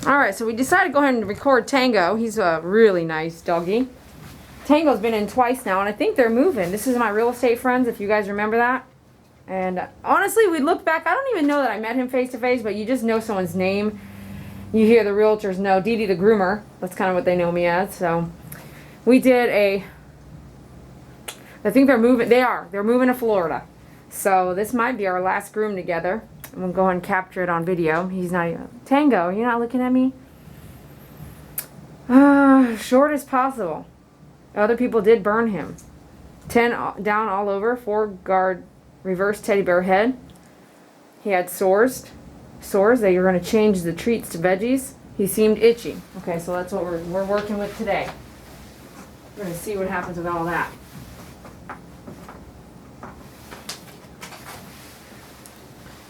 Alright, so we decided to go ahead and record Tango. He's a really nice doggy. Tango's been in twice now, and I think they're moving. This is my real estate friends, if you guys remember that. And honestly, we look back, I don't even know that I met him face to face, but you just know someone's name. You hear the realtors know Dee Dee the Groomer. That's kind of what they know me as. So we did I think they're moving. They're moving to Florida. So this might be our last groom together. I'm going to go ahead and capture it on video. He's not even... Tango, you're not looking at me? Short as possible. Other people did burn him. 10 down all over. 4 guard reverse teddy bear head. He had sores that you're going to change the treats to veggies. He seemed itchy. Okay, so that's what we're working with today. We're going to see what happens with all that.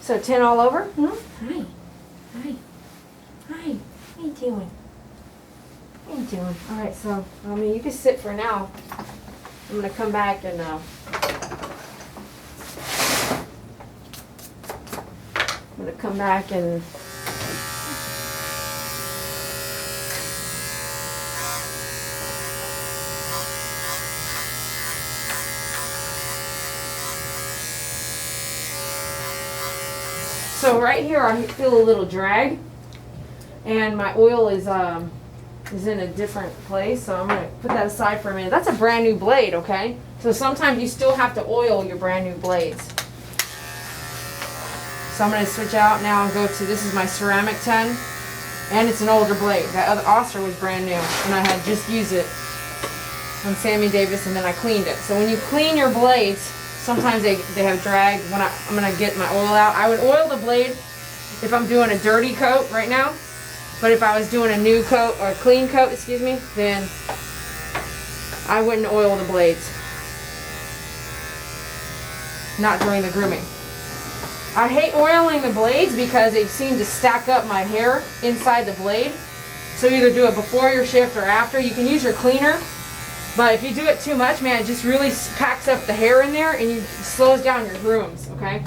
So 10 all over? Hmm? Hi. Hi. Hi. How you doing? How you doing? Alright, so you can sit for now. I'm going to come back and so right here I feel a little drag, and my oil is in a different place, so I'm going to put that aside for a minute. That's a brand new blade, okay? So sometimes you still have to oil your brand new blades. So I'm going to switch out now and go to, this is my ceramic 10, and it's an older blade. That other Oster was brand new, and I had just used it on Sammy Davis, and then I cleaned it. So when you clean your blades, sometimes they have drag. When I'm going to get my oil out, I would oil the blade if I'm doing a dirty coat right now. But if I was doing a new coat, or a clean coat, excuse me, then I wouldn't oil the blades. Not during the grooming. I hate oiling the blades because they seem to stack up my hair inside the blade. So either do it before your shift or after. You can use your cleaner, but if you do it too much, man, it just really packs up the hair in there and it slows down your grooms, okay?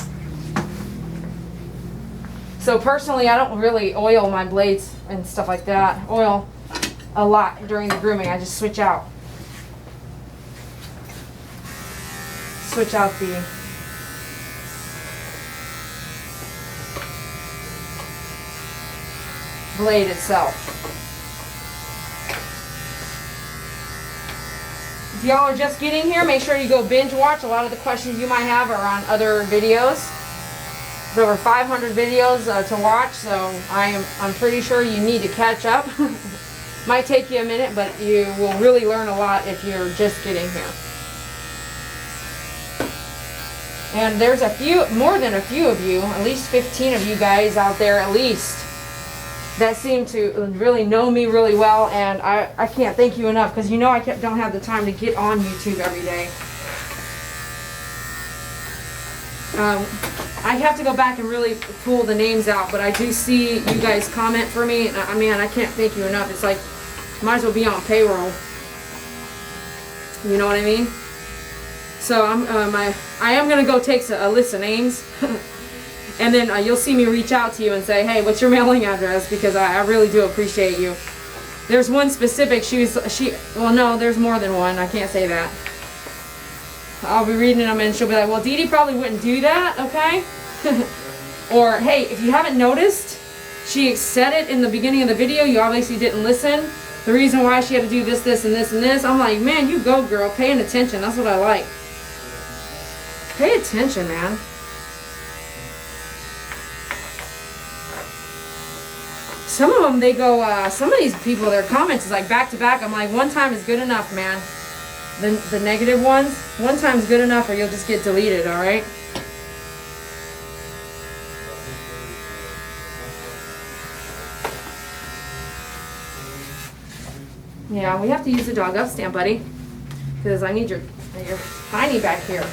So personally, I don't really oil my blades and stuff like that. Oil a lot during the grooming. I just switch out. Switch out the blade itself. If y'all are just getting here, make sure you go binge watch. A lot of the questions you might have are on other videos. There's over 500 videos to watch, so I'm pretty sure you need to catch up. Might take you a minute, but you will really learn a lot if you're just getting here. And there's more than a few of you, at least 15 of you guys out there at least, that seem to really know me really well, and I can't thank you enough, because you know I don't have the time to get on YouTube every day. I have to go back and really pull the names out, but I do see you guys comment for me, and I can't thank you enough. It's like, might as well be on payroll. You know what I mean? So I am gonna go take a list of names, and then you'll see me reach out to you and say, hey, what's your mailing address? Because I really do appreciate you. There's one specific. Well, no, there's more than one. I can't say that. I'll be reading them and she'll be like, well, Dee Dee probably wouldn't do that, okay? Or, hey, if you haven't noticed, she said it in the beginning of the video. You obviously didn't listen. The reason why she had to do this, this, and this, and this. I'm like, man, you go, girl. Paying attention. That's what I like. Pay attention, man. Some of them, they go, some of these people, their comments is like back to back. I'm like, one time is good enough, man. The negative ones, one time's good enough or you'll just get deleted, alright? Yeah, we have to use the dog up stand, buddy. Because I need your tiny back here.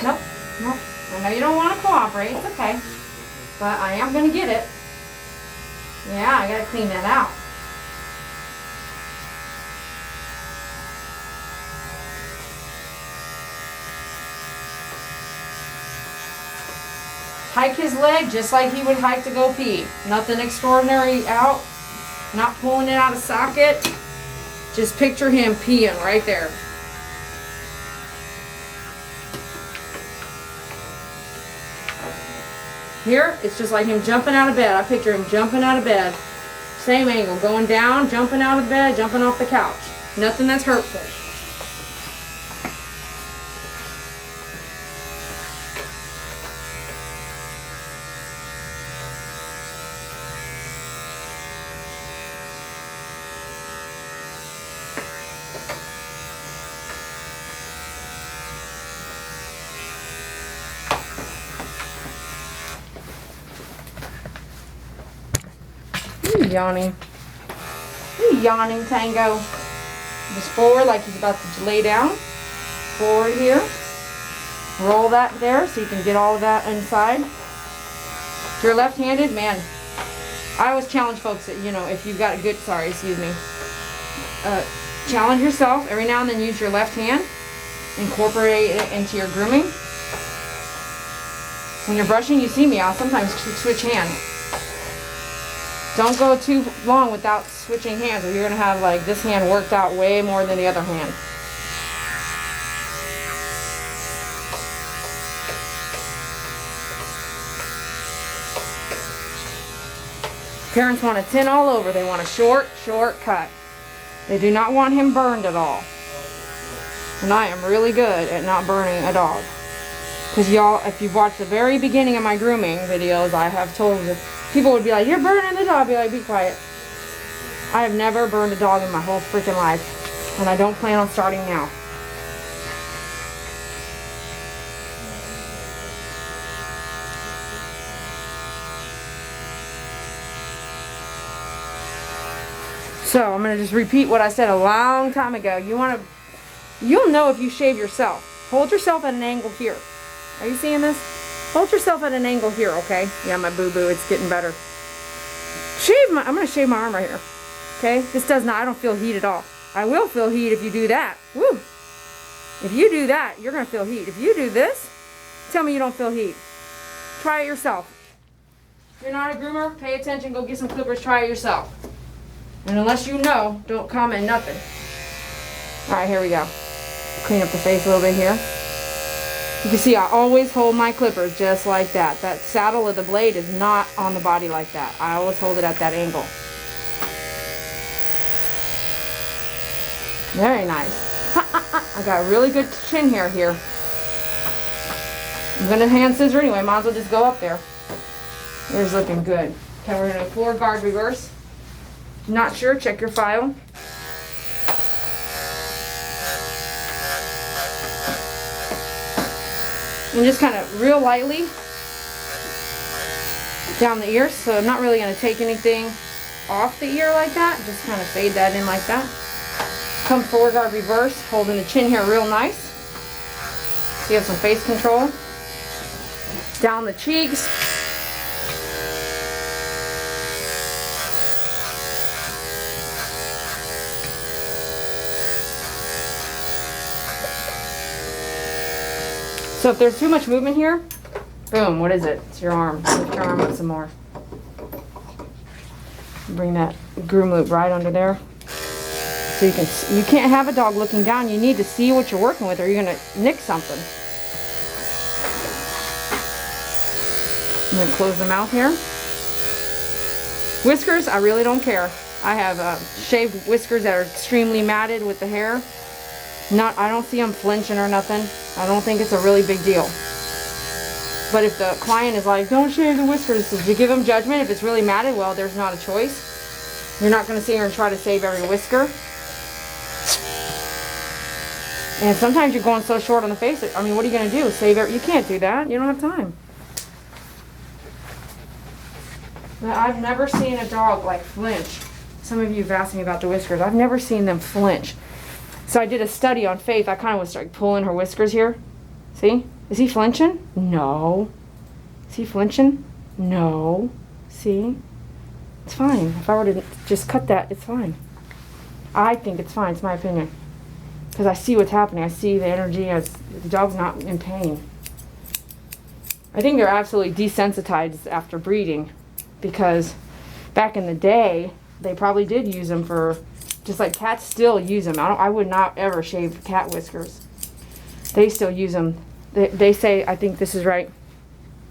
Nope, nope. I know you don't want to cooperate, it's okay. But I am going to get it. Yeah, I got to clean that out. hike his leg just like he would hike to go pee. Nothing extraordinary out. Not pulling it out of socket. Just picture him peeing right there. Here, it's just like him jumping out of bed. I picture him jumping out of bed. Same angle, going down, jumping out of bed, jumping off the couch. Nothing that's hurtful. Yawning. Yawning Tango. Just forward like he's about to lay down. Forward here. Roll that there so you can get all of that inside. If you're left-handed, man, I always challenge folks that, you know, if you've got a good, challenge yourself. Every now and then use your left hand. Incorporate it into your grooming. When you're brushing, you see me, I'll sometimes switch hands. Don't go too long without switching hands, or you're going to have like this hand worked out way more than the other hand. Parents want a tin all over. They want a short cut. They do not want him burned at all. And I am really good at not burning a dog. Because y'all, if you've watched the very beginning of my grooming videos, I have told you, people would be like, you're burning the dog. I'd be like, be quiet. I have never burned a dog in my whole freaking life. And I don't plan on starting now. So I'm going to just repeat what I said a long time ago. You'll know if you shave yourself. Hold yourself at an angle here. Are you seeing this? Hold yourself at an angle here, okay? Yeah, my boo-boo, it's getting better. I'm going to shave my arm right here. Okay? I don't feel heat at all. I will feel heat if you do that. Woo! If you do that, you're going to feel heat. If you do this, tell me you don't feel heat. Try it yourself. If you're not a groomer, pay attention, go get some clippers, try it yourself. And unless you know, don't comment nothing. Alright, here we go. Clean up the face a little bit here. You can see I always hold my clippers just like that. That saddle of the blade is not on the body like that. I always hold it at that angle. Very nice. I got a really good chin hair here. I'm going to hand scissor anyway. Might as well just go up there. Here's looking good. Okay, we're going to 4 guard reverse. Not sure? Check your file. And just kind of real lightly down the ear. So I'm not really going to take anything off the ear like that. Just kind of fade that in like that. Come forward guard reverse, holding the chin here real nice. So you have some face control. Down the cheeks. So if there's too much movement here, boom, what is it? It's your arm. Lift your arm up some more. Bring that groom loop right under there. So you can't have a dog looking down. You need to see what you're working with or you're going to nick something. I'm going to close the mouth here. Whiskers, I really don't care. I have shaved whiskers that are extremely matted with the hair. I don't see them flinching or nothing. I don't think it's a really big deal. But if the client is like, don't shave the whiskers, if you give them judgment, if it's really matted, well, there's not a choice. You're not going to sit here and try to save every whisker. And sometimes you're going so short on the face. I mean, what are you going to do? Save it? You can't do that. You don't have time. But I've never seen a dog like flinch. Some of you have asked me about the whiskers. I've never seen them flinch. So I did a study on Faith. I kind of was like pulling her whiskers here. See? Is he flinching? No. Is he flinching? No. See? It's fine. If I were to just cut that, it's fine. I think it's fine. It's my opinion. Because I see what's happening. I see the energy. The dog's not in pain. I think they're absolutely desensitized after breeding, because back in the day, they probably did use them for, just like cats still use them. I would not ever shave cat whiskers. They still use them. They say, I think this is right,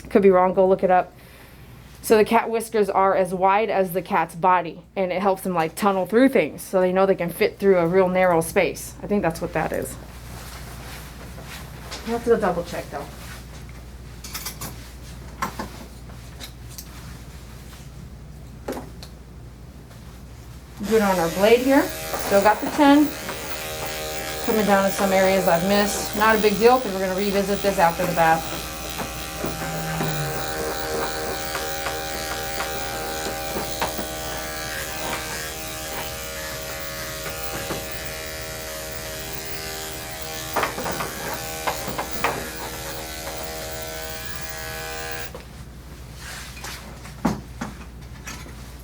could be wrong, go look it up. So the cat whiskers are as wide as the cat's body, and it helps them like tunnel through things, so they know they can fit through a real narrow space. I think that's what that is. I have to double check though. Good on our blade here. Still got the 10. Coming down to some areas I've missed. Not a big deal, because we're going to revisit this after the bath.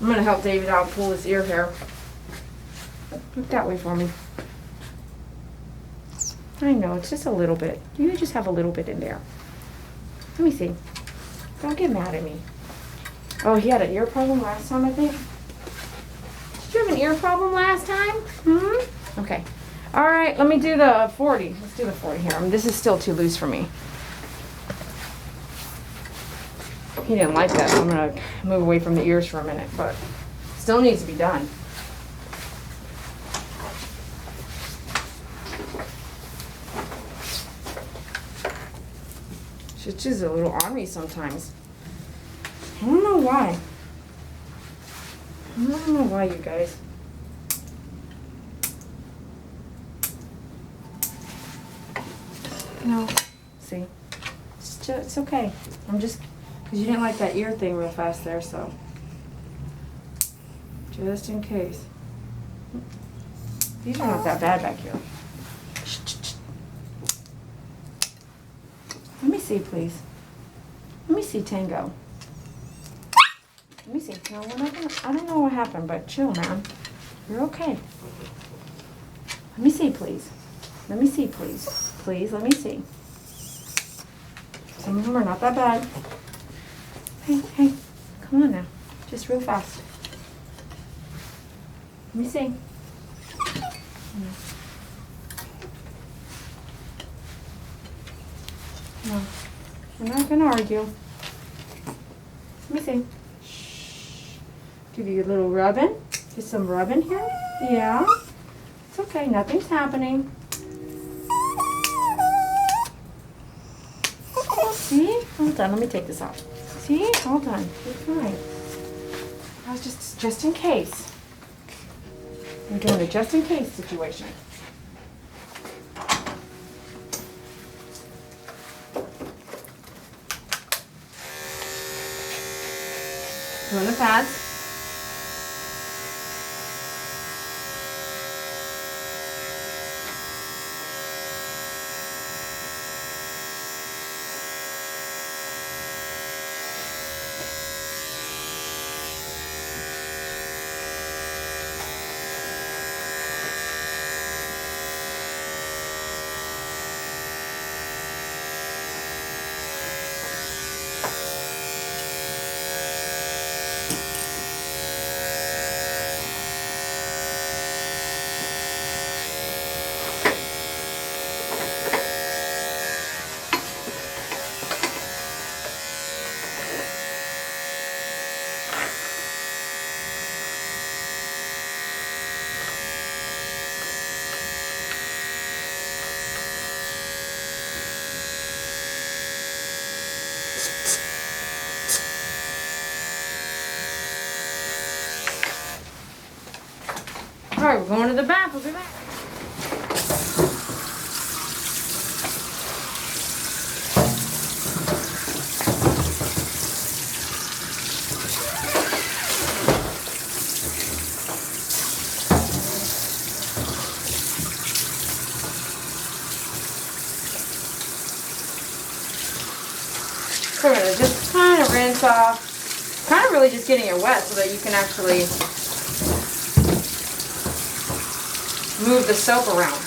I'm going to help David out pull his ear hair. Look that way for me. I know, it's just a little bit. You just have a little bit in there. Let me see. Don't get mad at me. Oh, he had an ear problem last time, I think. Did you have an ear problem last time? Okay. All right, let me do the 40. Let's do the 40 here. This is still too loose for me. He didn't like that, so I'm going to move away from the ears for a minute, but still needs to be done. She's just a little ornery sometimes. I don't know why. I don't know why, you guys. No. See? It's okay. I'm just... Because you didn't like that ear thing real fast there, so. Just in case. These are not that bad back here. Let me see, please. Let me see, Tango. Let me see. No, we're not gonna, I don't know what happened, but chill, man. You're okay. Let me see, please. Let me see, please. Please, let me see. Some of them are not that bad. Hey, come on now. Just real fast. Let me see. No, we're not gonna argue. Let me see. Shh. Give you a little rubbing. Just some rubbing here. Yeah. It's okay, nothing's happening. See? Hold on, let me take this off. See? Hold on. You're fine. I was just in case. I'm doing a just in case situation. Doing the pads. All right, we're going to the bath. We'll be back. So we're going to just kind of rinse off, kind of really just getting it wet so that you can actually move the soap around.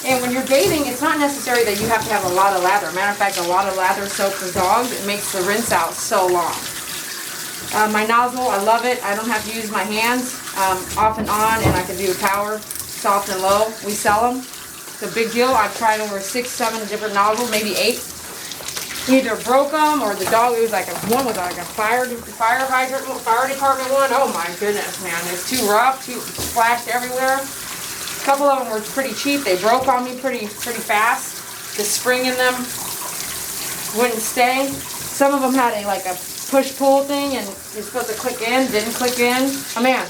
And when you're bathing, it's not necessary that you have to have a lot of lather. Matter of fact, a lot of lather soap for dogs, it makes the rinse out so long. My nozzle, I love it. I don't have to use my hands, off and on, and I can do power, soft and low. We sell them. It's a big deal. I've tried over 6, 7 different nozzles, maybe 8. Either broke them or the dog, it was like one was like a fire hydrant, fire department one. Oh my goodness, man. It's too rough, too splashed everywhere. A couple of them were pretty cheap. They broke on me pretty fast. The spring in them wouldn't stay. Some of them had like a push-pull thing, and you're supposed to click in, didn't click in. Oh man,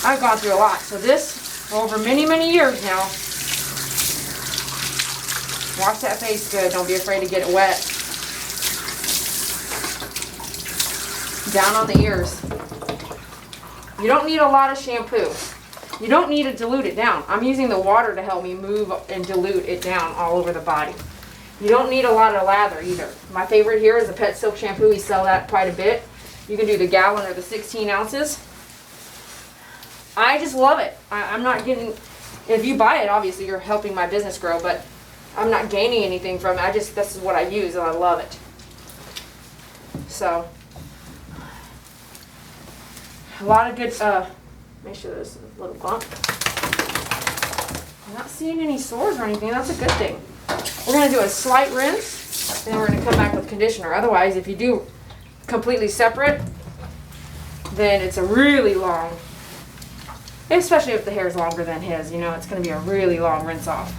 I've gone through a lot. So this, over many, many years now. Wash that face good. Don't be afraid to get it wet. Down on the ears. You don't need a lot of shampoo. You don't need to dilute it down. I'm using the water to help me move and dilute it down all over the body. You don't need a lot of lather either. My favorite here is the Pet Silk shampoo. We sell that quite a bit. You can do the gallon or the 16 ounces. I just love it. I'm not getting, if you buy it, obviously you're helping my business grow, but I'm not gaining anything from it. This is what I use and I love it. So, a lot of good, make sure there's a little bump. I'm not seeing any sores or anything. That's a good thing. We're going to do a slight rinse, and then we're going to come back with conditioner. Otherwise, if you do completely separate, then it's a really long, especially if the hair is longer than his, you know, it's going to be a really long rinse off.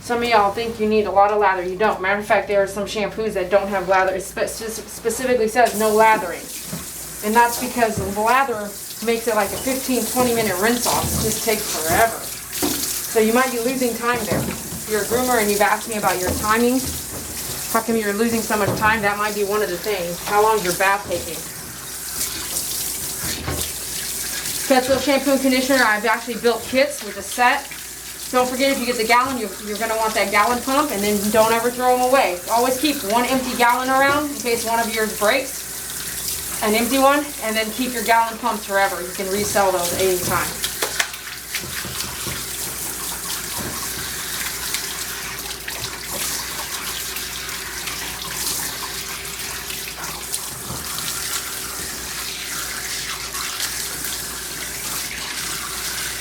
Some of y'all think you need a lot of lather. You don't. Matter of fact, there are some shampoos that don't have lather. It specifically says no lathering. And that's because the lather makes it like a 15-20 minute rinse off. It just takes forever. So you might be losing time there. If you're a groomer and you've asked me about your timing, how come you're losing so much time? That might be one of the things. How long is your bath taking? Pet Silk shampoo and conditioner, I've actually built kits with a set. Don't forget, if you get the gallon, you're going to want that gallon pump, and then don't ever throw them away. Always keep one empty gallon around in case one of yours breaks, an empty one, and then keep your gallon pumps forever. You can resell those anytime.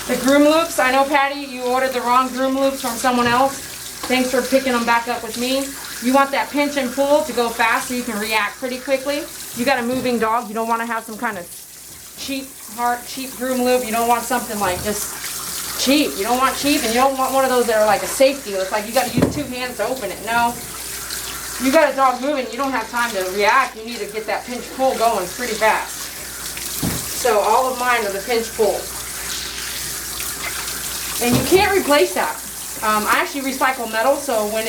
The groom loops, I know Patty, you ordered the wrong groom loops from someone else. Thanks for picking them back up with me. You want that pinch and pull to go fast so you can react pretty quickly. You got a moving dog, you don't want to have some kind of cheap groom loop. You don't want something like just cheap. You don't want cheap, and you don't want one of those that are like a safety. It's like you got to use 2 hands to open it. No. You got a dog moving, you don't have time to react. You need to get that pinch pull going pretty fast. So all of mine are the pinch pull. And you can't replace that. I actually recycle metal, so when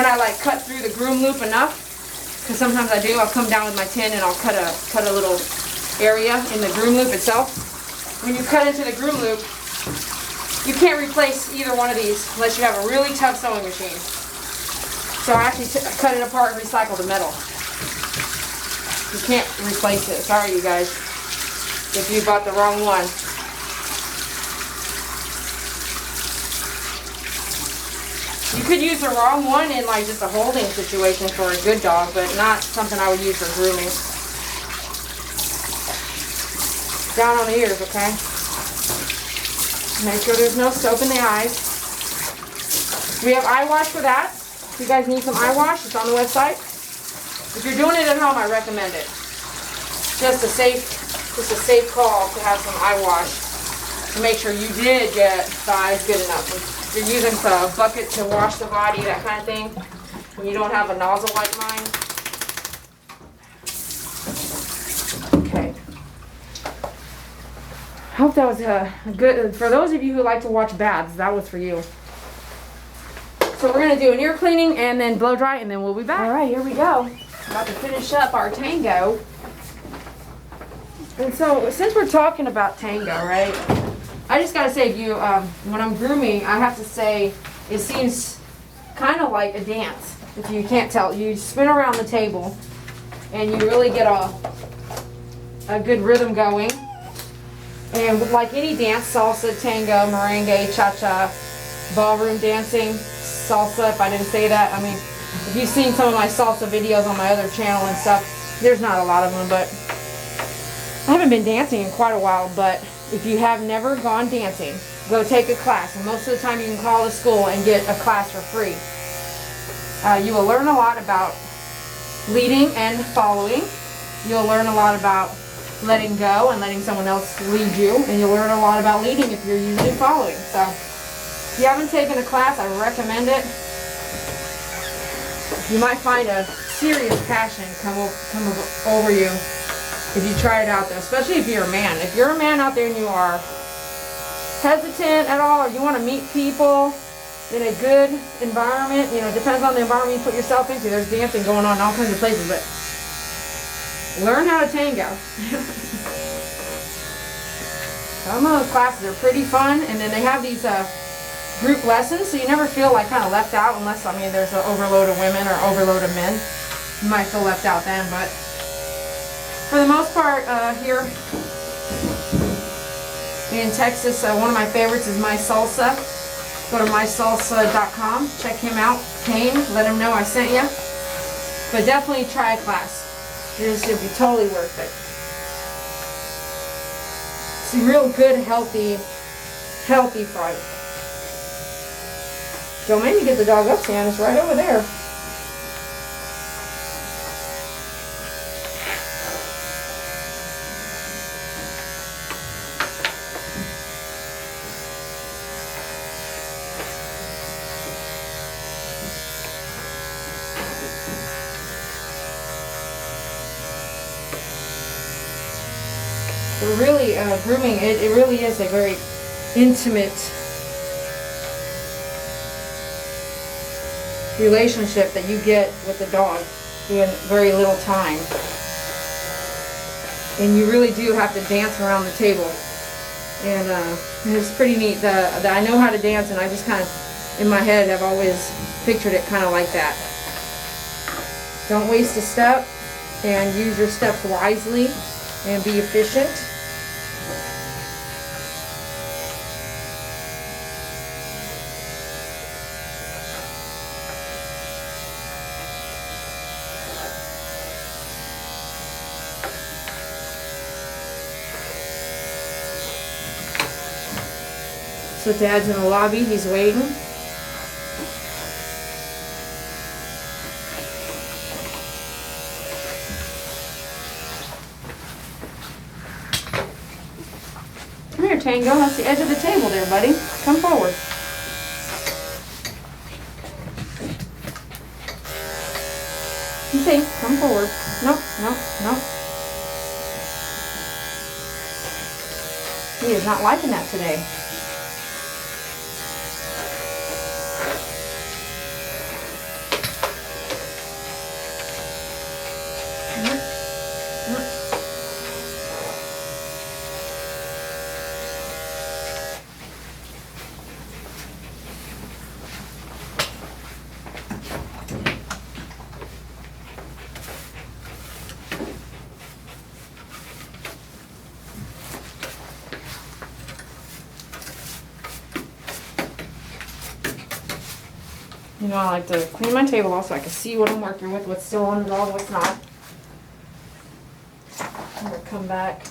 I like cut through the groom loop enough, because sometimes I do, I'll come down with my tin and I'll cut a little area in the groom loop itself. When you cut into the groom loop, you can't replace either one of these unless you have a really tough sewing machine. So I actually cut it apart and recycle the metal. You can't replace it. Sorry, you guys, if you bought the wrong one. You could use the wrong one in like just a holding situation for a good dog, but not something I would use for grooming. Down on the ears, okay? Make sure there's no soap in the eyes. We have eye wash for that. If you guys need some eye wash, it's on the website. If you're doing it at home, I recommend it. Just a safe call to have some eye wash to make sure you did get the eyes good enough. If you're using a bucket to wash the body, that kind of thing, and you don't have a nozzle like mine. Okay. I hope that was good. For those of you who like to watch baths, that was for you. So we're going to do an ear cleaning and then blow dry, and then we'll be back. All right, here we go. About to finish up our Tango. And so, since we're talking about Tango, right? I just gotta say, when I'm grooming, I have to say, it seems kind of like a dance. If you can't tell, you spin around the table, and you really get a good rhythm going. And like any dance, salsa, tango, merengue, cha-cha, ballroom dancing, salsa, if I didn't say that. I mean, if you've seen some of my salsa videos on my other channel and stuff, there's not a lot of them, but I haven't been dancing in quite a while. But if you have never gone dancing, go take a class. And most of the time you can call the school and get a class for free. You will learn a lot about leading and following. You'll learn a lot about letting go and letting someone else lead you, and you'll learn a lot about leading if you're usually following. So if you haven't taken a class, I recommend it. You might find a serious passion come over you if you try it out there, especially if you're a man. If you're a man out there and you are hesitant at all, or you want to meet people in a good environment, you know, it depends on the environment you put yourself into. There's dancing going on in all kinds of places, but learn how to tango. Some of those classes are pretty fun, and then they have these group lessons, so you never feel like kind of left out, unless, I mean, there's an overload of women or overload of men. You might feel left out then, but for the most part, here in Texas, one of my favorites is My Salsa. Go to mysalsa.com, check him out, Kane, let him know I sent you. But definitely try a class. It should be totally worth it. Some real good, healthy fun. Don't make me get the dog up, Sam. It's right over there. But really, grooming, it really is a very intimate relationship that you get with the dog in very little time. And you really do have to dance around the table. And it's pretty neat that I know how to dance, and I just kind of, in my head, have always pictured it kind of like that. Don't waste a step, and use your steps wisely, and be efficient. So Dad's in the lobby, he's waiting. Come here, Tango, that's the edge of the table there, buddy. Come forward. Okay, come forward. Nope, nope, nope. He is not liking that today. You know, I like to clean my table off so I can see what I'm working with, what's still on the dog, what's not. I'm going to come back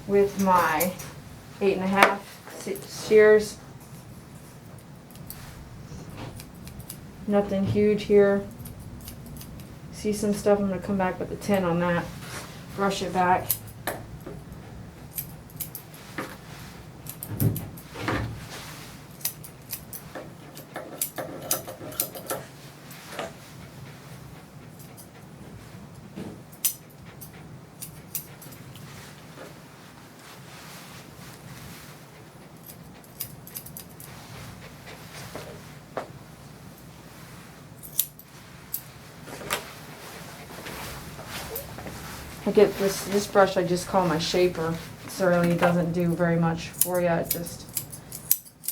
with my 8.5 shears. Nothing huge here. See some stuff, I'm going to come back with the 10 on that. Brush it back. I get this brush I just call my shaper. It really doesn't do very much for you. It just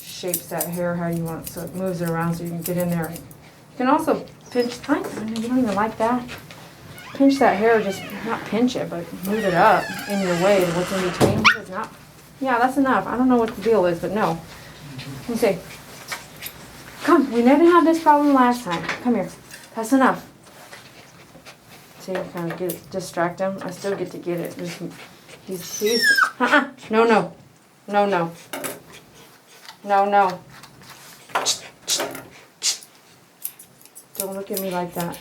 shapes that hair how you want it, so it moves it around so you can get in there. You can also pinch, you don't even like that. pinch that hair, just not pinch it, but move it up in your way to what's in between. It's not. Yeah, that's enough. I don't know what the deal is, but no. Let me see. Come, we didn't have this problem last time. Come here. That's enough. See, kind of distract him. I still get to get it. He's No, no. No, no. No, no. Don't look at me like that.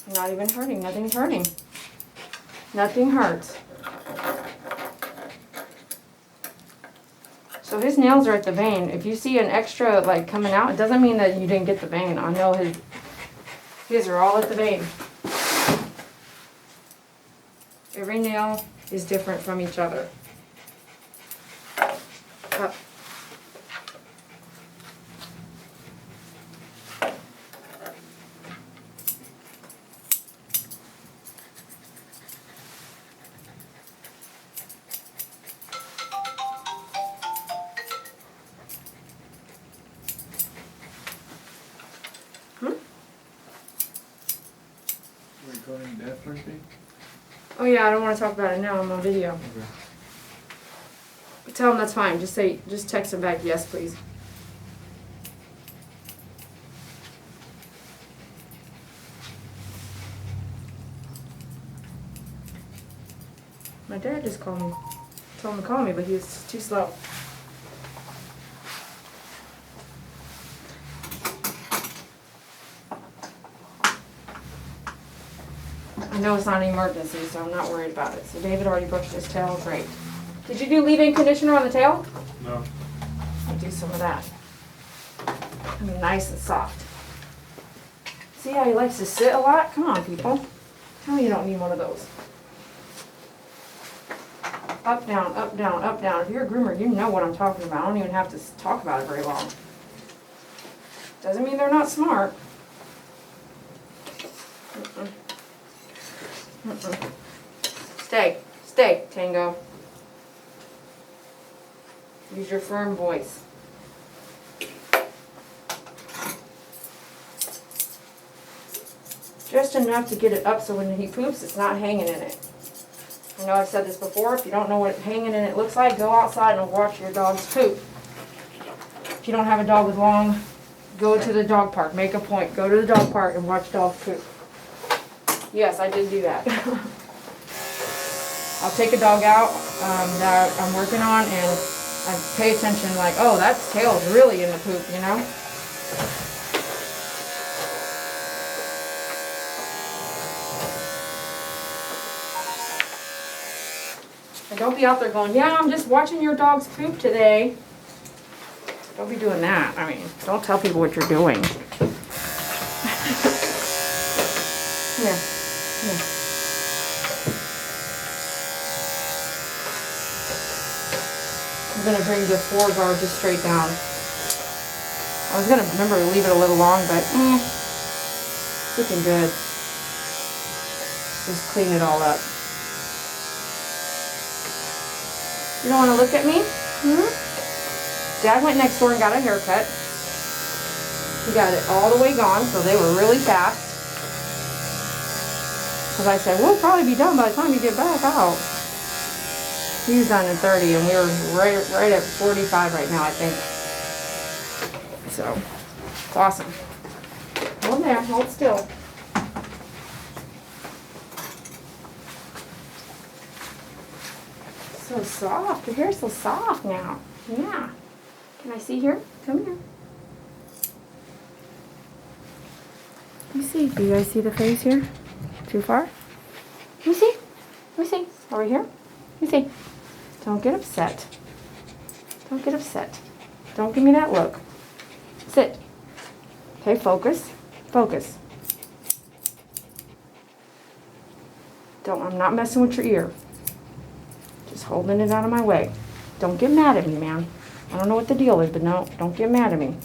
I'm not even hurting. Nothing's hurting. Nothing hurts. So his nails are at the vein. If you see an extra like coming out, it doesn't mean that you didn't get the vein. I know his are all at the vein. Every nail is different from each other. Up. Oh yeah, I don't want to talk about it now. I'm on video. Okay. But tell him that's fine. Just text him back, yes, please. My dad just called me. Told him to call me, but he was too slow. I know it's not an emergency, so I'm not worried about it. So David already brushed his tail. Great. Did you do leave-in conditioner on the tail? No. I'll do some of that. I mean, nice and soft. See how he likes to sit a lot? Come on, people. Tell me you don't need one of those. Up, down, up, down, up, down. If you're a groomer, you know what I'm talking about. I don't even have to talk about it very long. Doesn't mean they're not smart. Stay, Tango. Use your firm voice. Just enough to get it up so when he poops, it's not hanging in it. I know I've said this before. If you don't know what hanging in it looks like, go outside and watch your dog's poop. If you don't have a dog with long, go to the dog park. Make a point. Go to the dog park and watch dogs poop. Yes, I did do that. I'll take a dog out that I'm working on and I pay attention like, oh, that tail's really in the poop, you know? And don't be out there going, yeah, I'm just watching your dog's poop today. Don't be doing that. I mean, don't tell people what you're doing. Here. Here. I'm going to bring the 4 guard just straight down. I was going to remember to leave it a little long, but looking good. Just clean it all up. You don't want to look at me? Dad went next door and got a haircut. He got it all the way gone, so they were really fast. Because I said, we'll probably be done by the time you get back out. He was done in 30, and we were right at 45 right now, I think. So, it's awesome. Hold there, hold still. So soft. Your hair's so soft now. Yeah. Can I see here? Come here. Let me see. Do you guys see the face here? Too far? Let me see. Let me see. Over here. Let me see. Don't get upset. Don't get upset. Don't give me that look. Sit. Okay, focus. Focus. I'm not messing with your ear. Just holding it out of my way. Don't get mad at me, man. I don't know what the deal is, but no, don't get mad at me.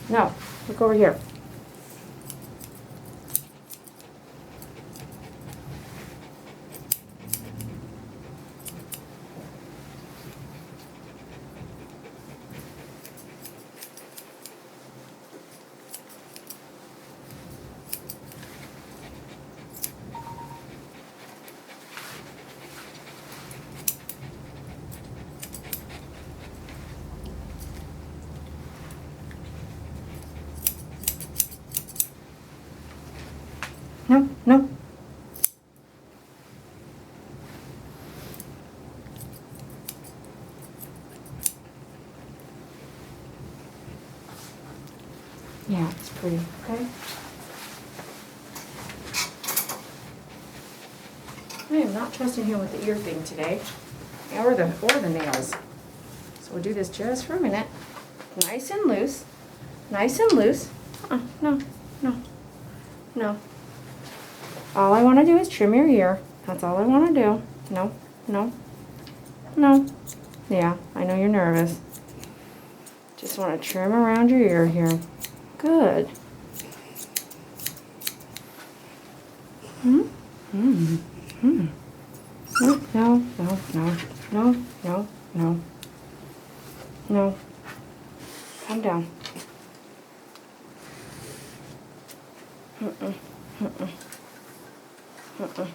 No, look over here. no, no. Yeah, it's pretty, okay? I am not trusting him with the ear thing today, or the nails. So we'll do this just for a minute. Nice and loose. Nice and loose. No, no, no. All I want to do is trim your ear. That's all I want to do. No, no, no. Yeah, I know you're nervous. Just want to trim around your ear here. Good. Hmm? Hmm. Hmm. No, no, no, no, no, no, no. No. Calm down. Mm-mm. Mm-mm. Mm-mm.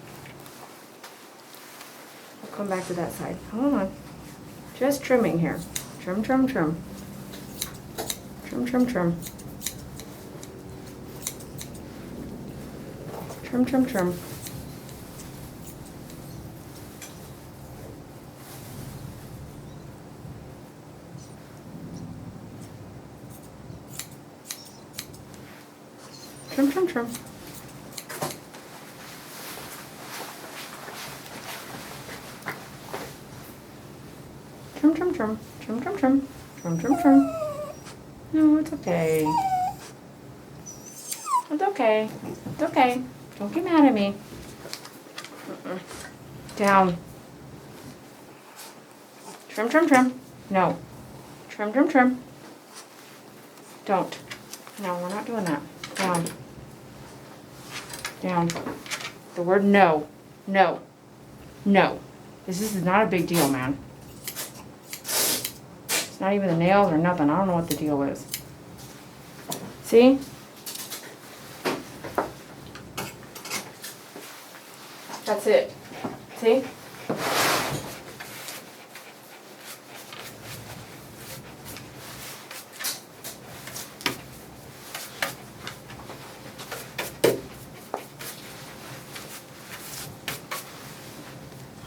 We'll come back to that side. Hold on. Just trimming here. Trim, trim, trim. Trim, trim, trim. Trim, trim, trim. Trim, trim, trim. Trim, trim, trim. Trim, trim, trim. Trim, trim, trim. No, it's okay. It's okay. It's okay. Don't get mad at me. Down. Trim, trim, trim. No. Trim, trim, trim. Don't. No, we're not doing that. Down. Down. The word no. No. No. This is not a big deal, man. It's not even the nails or nothing. I don't know what the deal is. See? That's it. See?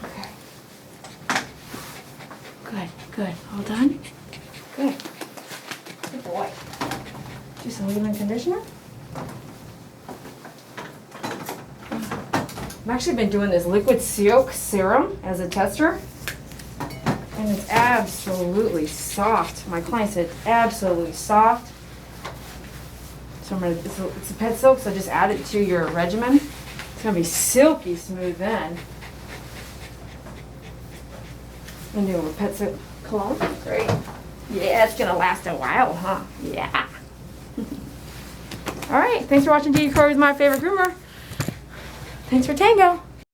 Okay. Good, good. All done? Good. Good boy. Do some leave-in conditioner. I've actually been doing this liquid silk serum as a tester, and it's absolutely soft. My client said absolutely soft. So it's a pet silk, so just add it to your regimen. It's gonna be silky smooth then. And do a pet silk cologne. Great. Yeah, it's gonna last a while, huh? Yeah. All right, thanks for watching Dee Corey with My Favorite Groomer. Thanks for Tango.